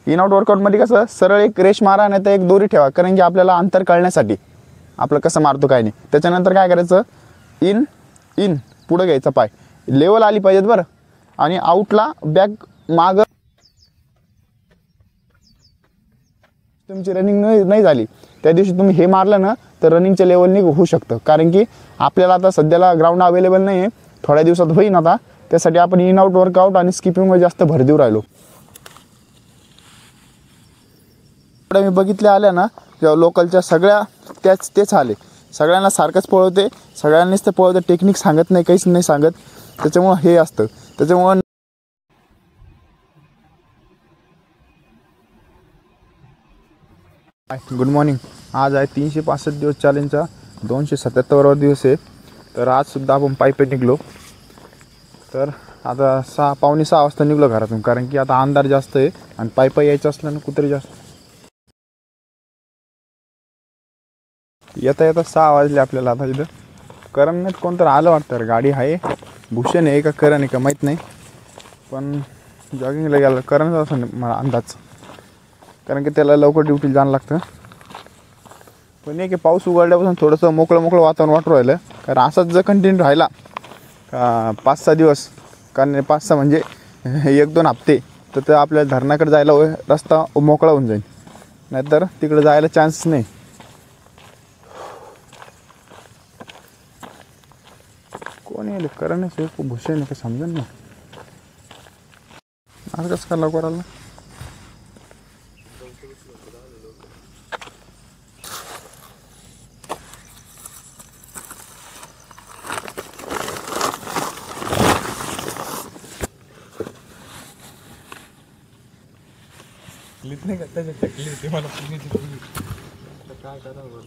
In out वर्कआउटमध्ये कसं सरळ एक रेष मारा नाही तर एक दोरी ठेवा, कारण की आपल्याला अंतर कळण्यासाठी आपलं कसं मारतो काय नाही. त्याच्यानंतर काय करायचं, इन इन पुढं घ्यायचा पाय, लेवल आली पाहिजेत बरं, आणि आउटला बॅक मागं. तुमची रनिंग नाही झाली त्या दिवशी तुम्ही हे मारलं ना तर रनिंगच्या लेवलनी होऊ शकतं, कारण की आपल्याला आता सध्याला ग्राउंड अवेलेबल नाही आहे, थोड्या दिवसात होईन आता. त्यासाठी आपण इन आउट वर्कआउट आणि स्किपिंगवर जास्त भर देऊ राहिलो. मी बघितले आल्या ना जेव्हा लोकलच्या सगळ्या तेच आले, सगळ्यांना सारखंच पळवते, सगळ्यांनीच ते पळवते, टेक्निक सांगत नाही, काहीच नाही सांगत. त्याच्यामुळं हे असतं. त्याच्यामुळं गुड मॉर्निंग. आज आहे 365 दिवस चॅलेंजचा 277वा दिवस आहे. तर आजसुद्धा आपण पायी निघलो. तर आता पावणे 6 वाजता निघलो घरातून, कारण की आता अंधार जास्त आहे आणि पायी यायचं असलं ना कुत्रे जास्त. येता 6 वाजले आपल्याला. आता इथं करण कोणतं आलं वाटतं, गाडी आहे, भूषण आहे का करण आहे का माहीत नाही, पण जॉगिंगला गेलं करणच असं मला अंदाज, कारण की त्याला लवकर ड्युटीला जाणं लागतं. पण एक पाऊस उघडल्यापासून थोडंसं मोकळं वातावरण वाटू राहिलं, कारण असाच जर कंटिन्यू राहिला 5-6 दिवस, कारण 5-6 म्हणजे 1-2 हप्ते, तर आपल्याला धरणाकडे जायला रस्ता मोकळा होऊन जाईल, नाहीतर तिकडे जायला चान्स नाही. कोण येईल, करणच आहे खूप भूषण का समजेल ना. आज कसं का लवकर आलं. नाही का मला काय करावं.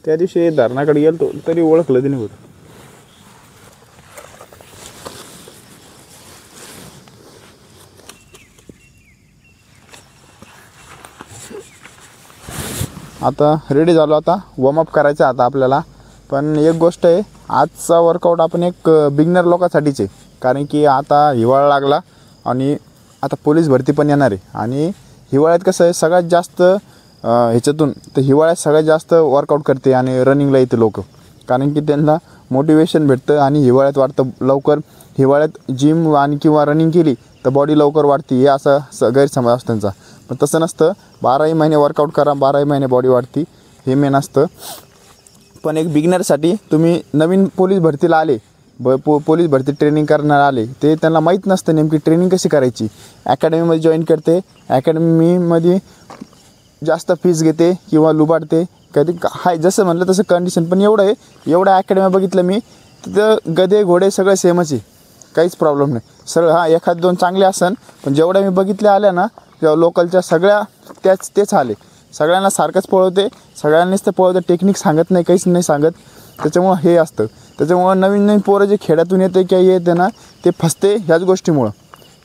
त्या दिवशी धरणाकडे गेलो तरी ओळखलं ते नाही होत. आता रेडी झालो, आता वॉर्मअप करायचं आता आपल्याला. पण एक गोष्ट आहे, आजचा वर्कआउट आपण एक बिगनर लोकांसाठीच आहे, कारण की आता हिवाळा लागला आणि आता पोलीस भरती पण येणार आहे. आणि हिवाळ्यात कसं आहे, सगळ्यात जास्त ह्याच्यातून तर हिवाळ्यात सगळ्यात जास्त वर्कआउट करते आणि रनिंगला येते लोक, कारण की त्यांना मोटिवेशन भेटतं आणि हिवाळ्यात वाढतं लवकर. हिवाळ्यात जिम आणि किंवा रनिंग केली तर बॉडी लवकर वाढते, हे असं गैरसमज असतो त्यांचा. पण तसं नसतं, 12ही महिने वर्कआउट करा, 12ही महिने बॉडी वाढती, हे मेन असतं. पण एक बिगिनरसाठी तुम्ही नवीन पोलीस भरतीला आले, पोलीस भरती ट्रेनिंग करणार आले, ते त्यांना माहीत नसतं नेमकी ट्रेनिंग कशी करायची. अकॅडमीमध्ये जॉईन करते, अकॅडमीमध्ये जास्त फीस घेते किंवा लुबाडते, कधी हाय जसं म्हणलं तसं कंडिशन. पण एवढं आहे, एवढ्या अकॅडमी बघितलं मी, तिथं गधे घोडे सगळं सेमच आहे, काहीच प्रॉब्लेम नाही. सगळं एखाद 2 चांगले असन, पण जेवढ्या मी बघितल्या आल्या ना जेव्हा लोकलच्या सगळ्या तेच आले, सगळ्यांना सारखंच पळवते, सगळ्यांनीच ते पळवते, टेक्निक सांगत नाही, काहीच नाही सांगत. त्याच्यामुळं हे असतं. त्याच्यामुळं नवीन पोरं जे खेड्यातून येते किंवा येते ना, ते फसते ह्याच गोष्टीमुळं.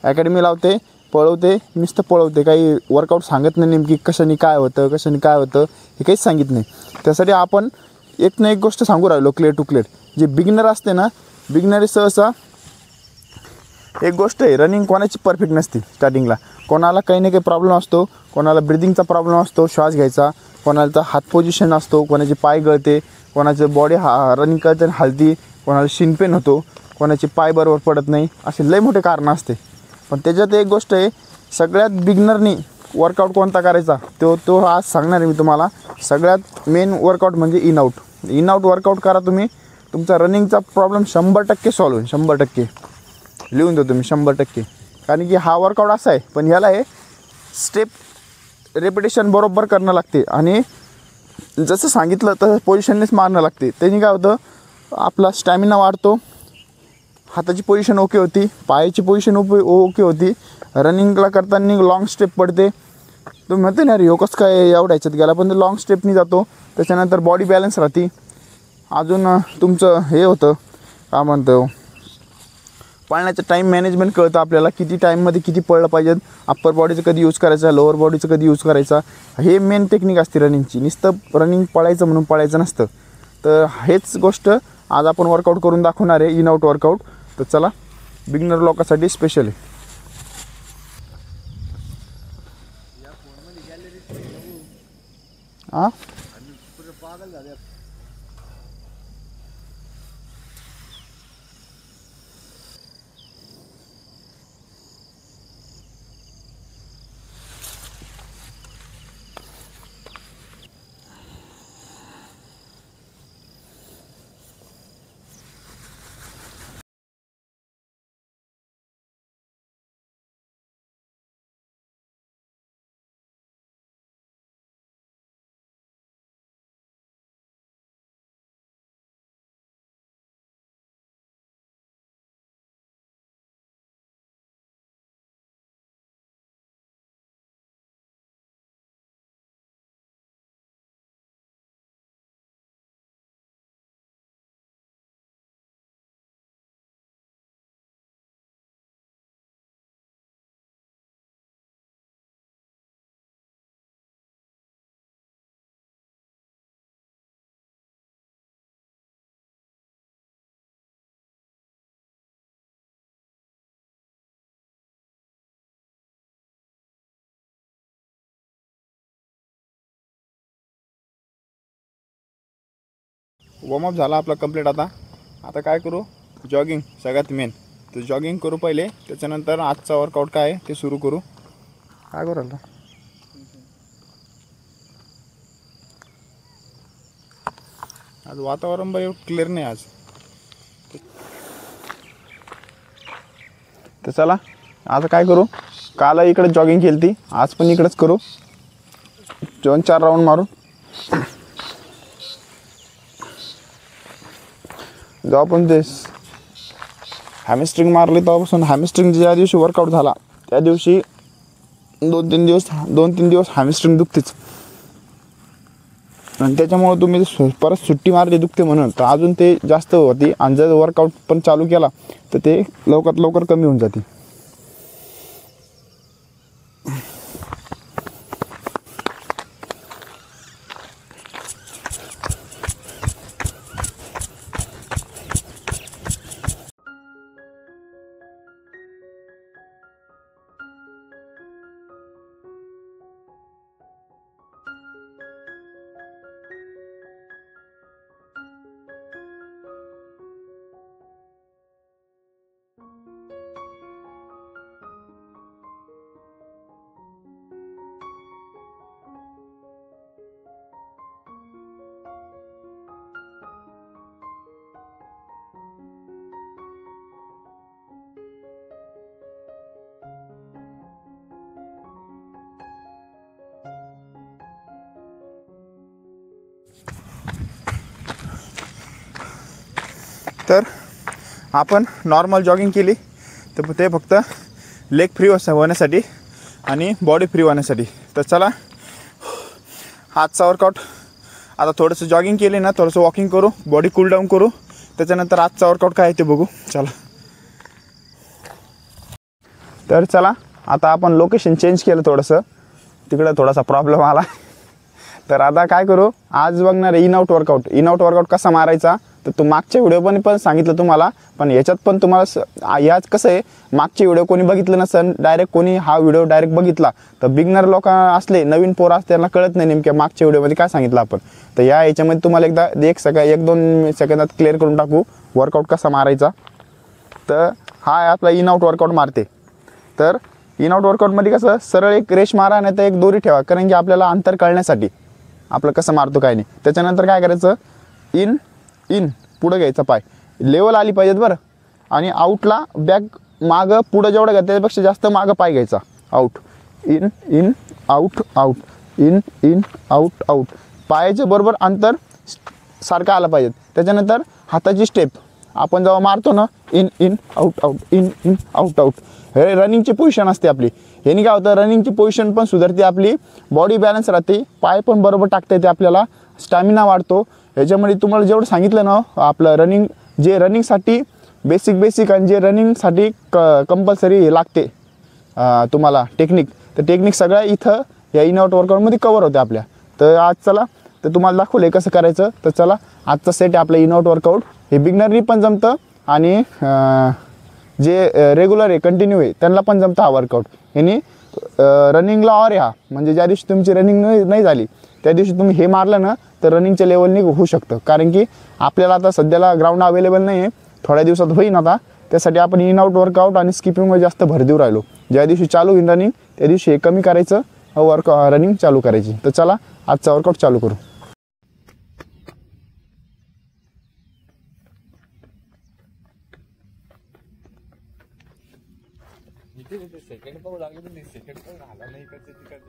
अकॅडमी लावते, पळवते, नुसतं पळवते, काही वर्कआउट सांगत नाही नेमकी कशाने काय होतं हे काहीच सांगित नाही. त्यासाठी आपण एक ना एक गोष्ट सांगू राहिलो, क्लिअर टू क्लिअर. जे बिगिनर असते ना, बिगिनरी सहसा एक गोष्ट आहे, रनिंग कोणाची परफेक्ट नसते स्टार्टिंगला. कोणाला काही ना काही प्रॉब्लेम असतो, कोणाला ब्रिदिंगचा प्रॉब्लेम असतो, श्वास घ्यायचा, कोणाचा हात पोझिशन असतो, कोणाचे पाय गळते, कोणाचं बॉडी रनिंग करते आणि हलती, कोणाला शिनपेन होतो, कोणाचे पाय बरोबर पडत नाही, असे लय मोठे कारणं असते. पण त्याच्यात एक गोष्ट आहे, सगळ्यात बिगिनरनी वर्कआउट कोणता करायचा तो आज सांगणार आहे मी तुम्हाला. सगळ्यात मेन वर्कआउट म्हणजे इन आउट वर्कआउट करा तुम्ही. तुमचा रनिंगचा प्रॉब्लेम 100% सॉल्व्ह होईल, 100% लिहून देतो मी, 100%. कारण की हा वर्कआउट असा आहे, पण ह्याला आहे स्टेप रेपिटेशन बरोबर करणं लागते आणि जसं सांगितलं तसं पोझिशननेच मारणं लागते. त्याने काय होतं, आपला स्टॅमिना वाढतो, हाताची पोझिशन ओके होती, पायाची पोझिशन ओके होती, रनिंगला करताना लॉंग स्टेप पडते. तुम्ही म्हणते ना रे कसं काय एवढ्या ह्याच्यात गेला, पण ते लॉंग स्टेपनी जातो. त्याच्यानंतर बॉडी बॅलन्स राहते. अजून तुमचं हे होतं, काय म्हणतो, पळण्याचं टाईम मॅनेजमेंट कळतं आपल्याला, किती टाईममध्ये किती पळलं पाहिजेत, अप्पर बॉडीचं कधी यूज करायचा, लोअर बॉडीचं कधी यूज करायचा, हे मेन टेक्निक असते रनिंगची. नुसतं रनिंग पळायचं म्हणून पळायचं नसतं. तर हेच गोष्ट आज आपण वर्कआउट करून दाखवणार आहे, इन आउट वर्कआउट. तर चला, बिगिनर लोकांसाठी स्पेशल आहे. हां वॉर्मअप झाला आपला कंप्लीट. आता काय करू, जॉगिंग सगळ्यात मेन. तर जॉगिंग करू पहिले, त्याच्यानंतर आजचा वर्कआउट काय आहे ते सुरू करू. काय करू आता आज वातावरण बरं एवढं क्लिअर नाही आज. तर चला आता काय करू, काल इकडे जॉगिंग केली ती, आज पण इकडेच करू. 2-4 राऊंड मारू. जेव्हा पण ते हॅमस्ट्रिंग मारली तेव्हापासून, हॅमस्ट्रिंग ज्या दिवशी वर्कआउट झाला त्या दिवशी 2-3 दिवस हॅमस्ट्रिंग दुखतेच. आणि त्याच्यामुळे तुम्ही परत सुट्टी मारली दुखते म्हणून, तर अजून ते जास्त होती. आणि जर वर्कआउट पण चालू केला तर ते लवकरात लवकर कमी होऊन जाते. तर आपण नॉर्मल जॉगिंग केली तर ते फक्त लेग फ्री होण्यासाठी आणि बॉडी फ्री होण्यासाठी. तर चला आजचा वर्कआउट, आता थोडंसं जॉगिंग केली ना, थोडंसं वॉकिंग करू, बॉडी कूल डाऊन करू, त्याच्यानंतर आजचा वर्कआउट काय आहे ते बघू. चला तर चला आता आपण लोकेशन चेंज केलं थोडंसं, तिकडं थोडासा प्रॉब्लेम आला. तर आता काय करू, आज बघणार इन आउट वर्कआउट कसा मारायचा. तर तो मागच्या व्हिडिओ पण सांगितलं तुम्हाला, पण याच्यात पण तुम्हाला याच कसं आहे, मागचे व्हिडिओ कोणी बघितलं नसेल, डायरेक्ट कोणी हा व्हिडिओ डायरेक्ट बघितला तर बिगनर लोक असले, नवीन पोर असते, त्यांना कळत नाही नेमक्या मागच्या व्हिडिओमध्ये काय सांगितलं आपण. तर याच्यामध्ये तुम्हाला एकदा 1-2 सेकंदात क्लिअर करून टाकू वर्कआउट कसा मारायचा. तर हा आपला इन आउट वर्कआउट मारते. तर इन आउट वर्कआउटमध्ये कसं, सरळ एक रेष मारा नाही तर एक दोरी ठेवा, कारण की आपल्याला अंतर कळण्यासाठी आपलं कसं मारतो काय नाही. त्याच्यानंतर काय करायचं, इन पुढं घ्यायचा, पाय लेवल आली पाहिजेत बरं. आणि आऊटला बॅक मागं पुढं जेवढं घ्या त्याच्यापेक्षा जास्त मागं पाय घ्यायचा. Out in out in out. पायाचं बरोबर अंतर सारखं आलं पाहिजे. त्याच्यानंतर हाताची स्टेप आपण जेव्हा मारतो ना, इन आऊट. हे रनिंगची पोझिशन असते आपली. ह्यानी काय होतं, रनिंगची पोझिशन पण सुधारते, आपली बॉडी बॅलन्स राहते, पाय पण बरोबर टाकता येते, आपल्याला स्टॅमिना वाढतो. ह्याच्यामध्ये तुम्हाला जेवढं सांगितलं ना, आपलं रनिंगसाठी बेसिक आणि जे रनिंगसाठी कंपल्सरी लागते तुम्हाला टेक्निक, तर टेक्निक सगळ्या इथं या इन आउट वर्कआउटमध्ये कवर होते आपल्या. तर आज चला, तर तुम्हाला दाखवलं कसं करायचं. तर चला आजचा सेट आहे आपलं इन आउट वर्कआउट. हे बिगनरनी पण जमतं आणि जे रेग्युलर आहे, कंटिन्यू आहे, त्यांना पण जमतं हा वर्कआउट. ह्यानी रनिंगला और ह्या म्हणजे ज्या दिवशी तुमची रनिंग नाही झाली त्या दिवशी तुम्ही हे मारलं ना तर रनिंगच्या लेवलनी होऊ शकतं. कारण की आपल्याला आता सध्याला ग्राउंड अवेलेबल नाही आहे, थोड्या दिवसात होईन आता. त्यासाठी आपण इन आउट वर्कआउट आणि स्किपिंगवर जास्त भर देऊ राहिलो. ज्या दिवशी चालू होईल रनिंग त्या दिवशी हे कमी करायचं, रनिंग चालू करायची. तर चला आजचा वर्कआउट चालू करू. सेकंड पाहू लागले पण सेकंड पण झाला नाही का तिकडे.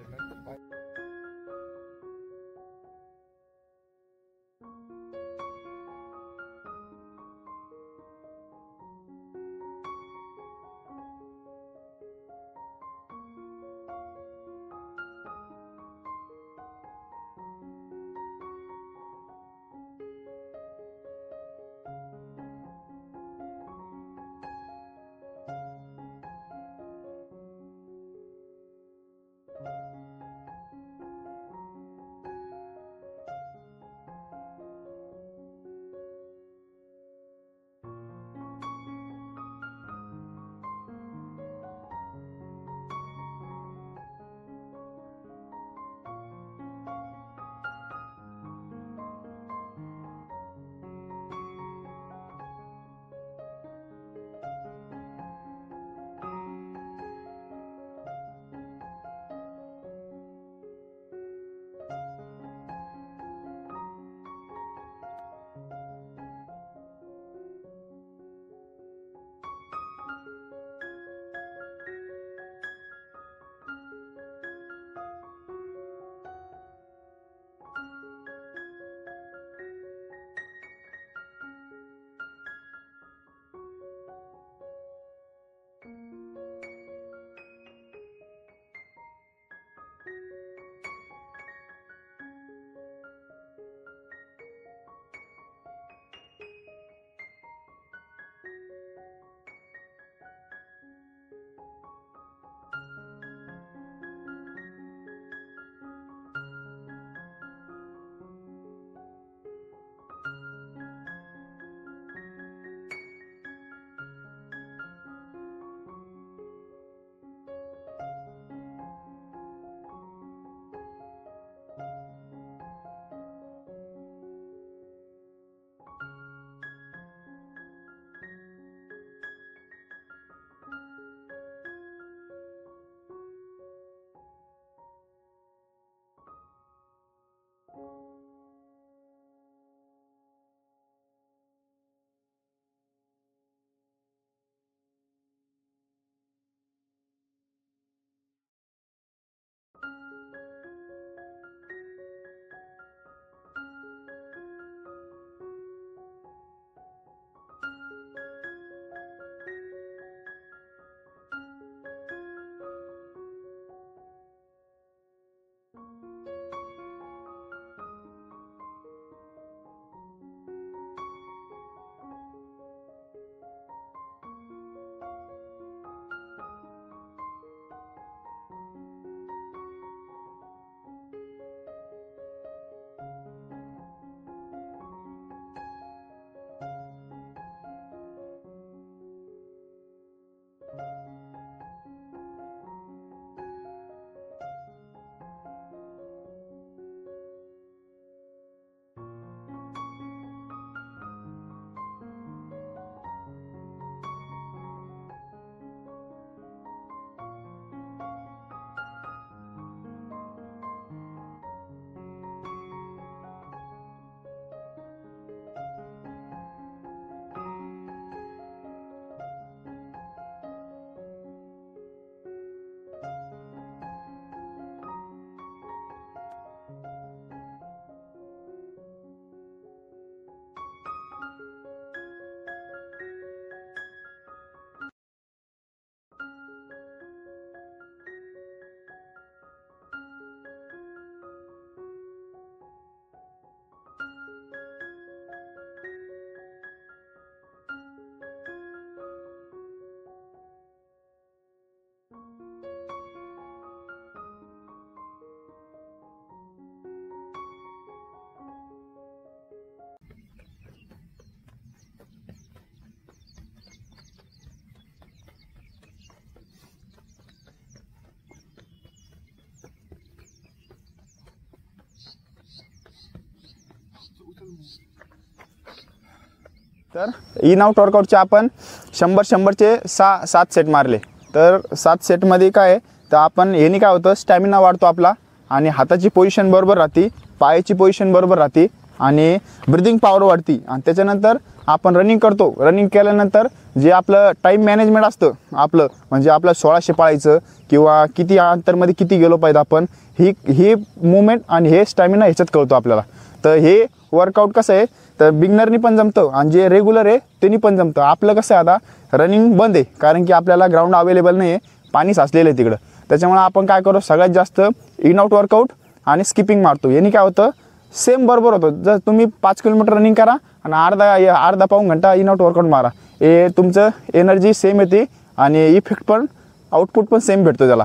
तर इन आउट वर्कआउटचे आपण 100-100चे 7 सेट मारले. तर 7 सेटमध्ये काय आहे तर आपण याने काय होतं स्टॅमिना वाढतो आपला आणि हाताची पोझिशन बरोबर राहते, पायाची पोझिशन बरोबर राहते आणि ब्रिदिंग पॉवर वाढते. आणि त्याच्यानंतर आपण रनिंग करतो. रनिंग केल्यानंतर जे आपलं टाईम मॅनेजमेंट असतं आपलं म्हणजे आपलं 1600 पाळायचं किंवा किती अंतरमध्ये किती गेलो पाहिजे आपण ही मूवमेंट आणि हे स्टॅमिना ह्याच्यात कळतो आपल्याला. तर हे वर्कआउट कसं आहे तर बिगनरनी पण जमतं आणि जे रेग्युलर आहे त्यांनी पण जमतं. आपलं कसं आहे आता रनिंग बंद आहे कारण की आपल्याला ग्राउंड अवेलेबल नाही आहे, पाणी साचलेलं आहे तिकडं. त्याच्यामुळे आपण काय करू सगळ्यात जास्त इन आउट वर्कआउट आणि स्किपिंग मारतो. यांनी काय होतं सेम बरोबर होतं. जर तुम्ही 5 किलोमीटर रनिंग करा आणि अर्धा पाऊण घंटा इन आउट वर्कआउट मारा, हे तुमचं एनर्जी सेम येते आणि इफेक्ट पण आउटपुट पण सेम भेटतो त्याला.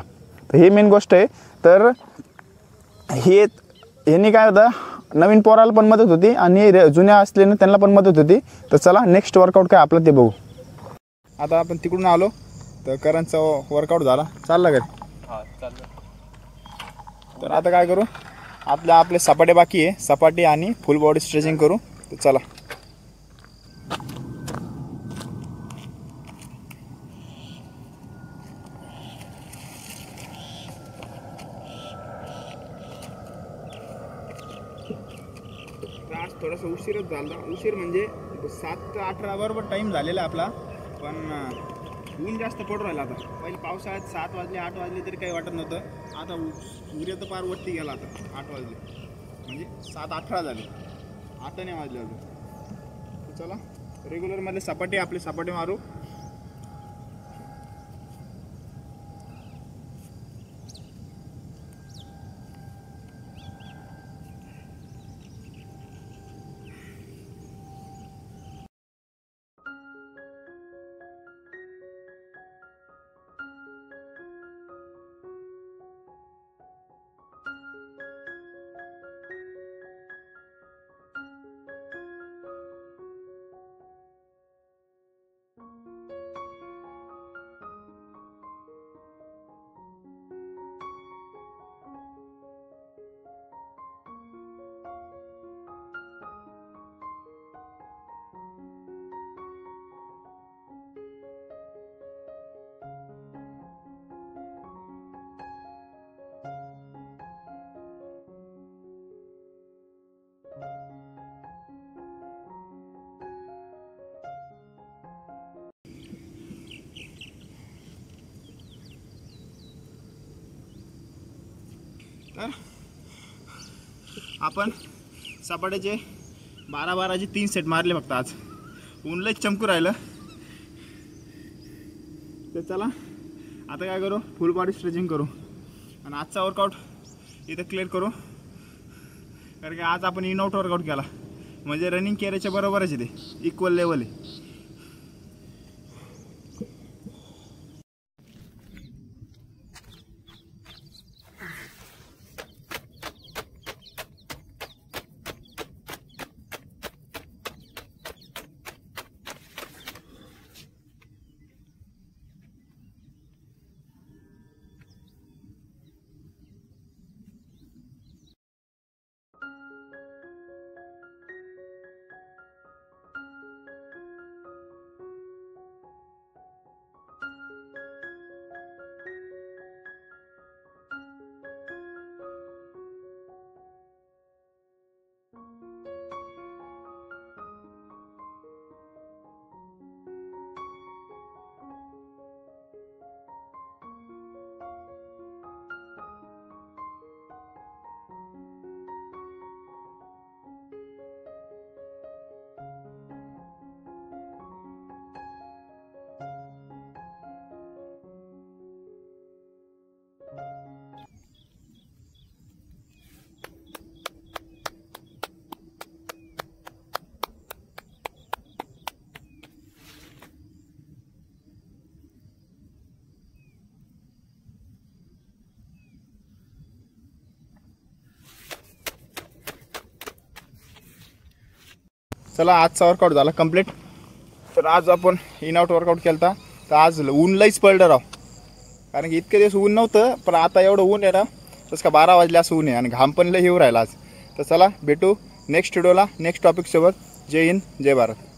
तर हे मेन गोष्ट आहे. तर ह्यांनी काय होतं नवीन पोराला पण मदत होती आणि जुन्या असलेल्या त्यांना पण मदत होती. तर चला नेक्स्ट वर्कआउट काय आपलं ते बघू. आता आपण तिकडून आलो तर करंटचा वर्कआउट झाला, चालला घरी. हां चाललं. तर आता काय करू आपले सपाटे बाकी आहे, सपाटे आणि फुल बॉडी स्ट्रेचिंग करू. तर चला. आज थोडासा उशीरच झाला. उशीर म्हणजे 7:18 बरोबर टाईम झालेला आपला, पण ऊन जास्त पडू राहिला. आता पहिले पावसाळ्यात 7 वाजले 8 वाजले तरी काही वाटत नव्हतं. आता सूर्य तर पार वरती गेला. आता 8 वाजले म्हणजे 7:18 झाले, 8 नाही वाजले अजून. तर चला रेग्युलरमधले सपाटे आपले सपाटे मारू. तर आपण सपाट्याचे 12-12चे 3 सेट मारले फक्त आज. ऊन लयच चमकू राहिलं. तर चला आता काय करू फुल बॉडी स्ट्रेचिंग करू आणि आजचा वर्कआउट इथं क्लिअर करू. कारण की आज आपण इन आउट वर्कआउट केला म्हणजे रनिंग केल्याच्या बरोबरच आहे, ते इक्वल लेवल आहे. चला आजचा वर्कआउट झाला कंप्लीट. तर आज आपण इन आउट वर्कआउट केला. तर आज ऊन लईच पडलं राव, कारण की इतके दिवस ऊन नव्हतं पण आता एवढं ऊन आहे ना तसं का 12 वाजले असं ऊन आहे आणि घाम पण लई येऊ राहिला आज. तर चला भेटू नेक्स्ट व्हिडिओला नेक्स्ट टॉपिकसोबत. जय हिंद जय भारत.